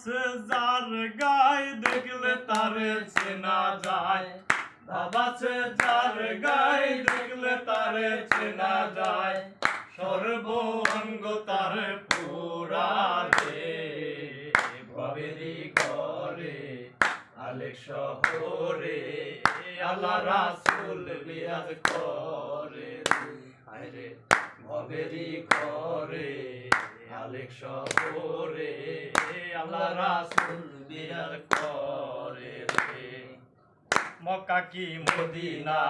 আছে যার গায়ে দেখলে তারে চেনা যায়, ভাব আছে যার গায়ে দেখলে তারে চেনা যায়, সর্বাঙ্গ তার পুরা রে। ভবেরি ঘরে আলেক শহরে আল্লাহ রাসূল বিরাজ করে রে। ভবেরি ঘরে আলেক শহরে আল্লাহ রাসূল বিরাজ করে রে। মক্কা কি মদিনা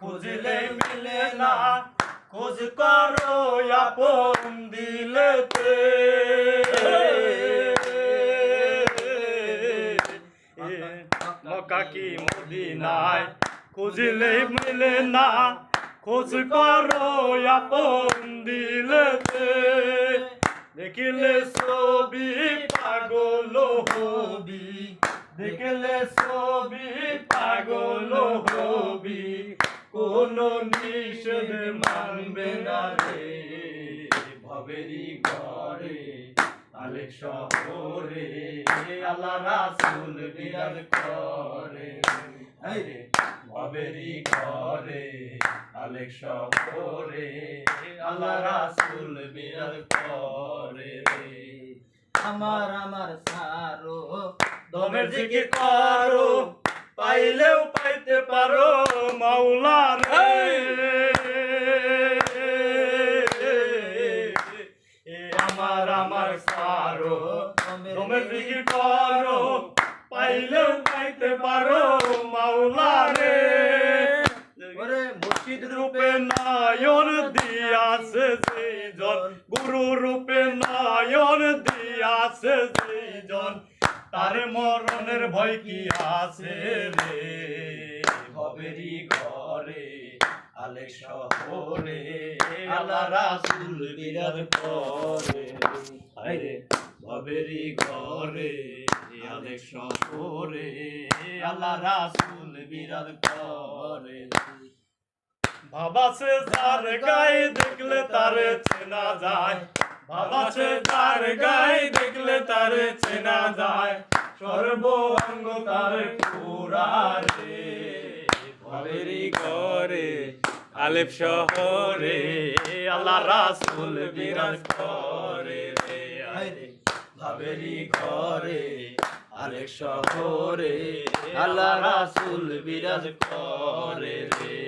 খুঁজলে মিলে না, খোঁজ করো আপন দিলেতে। মক্কা কি মদিনায় খুঁজলে মিলে না, খোঁজ করো আপন দিলেতে। দেখিলে ছবি পাগল হবি, দেখলে ছবি পাগল হবি, কোন নিষেধ মানবে না রে। ভবেরি ঘরে আলেক শহরে আল্লাহ রাসূল বিরাজ করে রে। ভবেরি ঘরে আলেক শহরে আল্লাহ রাসূল বিরাজ করে রে। আমার আমার সারো দমের জিকির করো, পাইলেও পাইতে পারো মাওলা রে। আমার আমার সারো দমের জিকির করো, পাইলেও পাইতে পারো মাওলা রে। ওরে মুর্শিদ রূপে নয়ন দিয়াছে যেজন, গুরু রূপে নয়ন দিয়াছে যেজন, তার মরণের ভয় কি আছে রে। ভবেরি ঘরে আলেক শহরে আল্লাহ রাসূল বিরাজ করে রে। ভবেরি ঘরে আলেক শহরে আল্লাহ রাসূল বিরাজ করে। ভাবাছে যার গায়ে দেখলে তারে চেনা যায়, ভাবাছে যার গায়ে দেখলে তারে চেনা যায়, সর্বাঙ্গ তার পুরা রে। ভবেরি ঘরে আলেপ শহরে আল্লাহ রাসূল বিরাজ করে রে। ভবেরি ঘরে আলেক শহরে আল্লাহ রাসূল বিরাজ করে রে।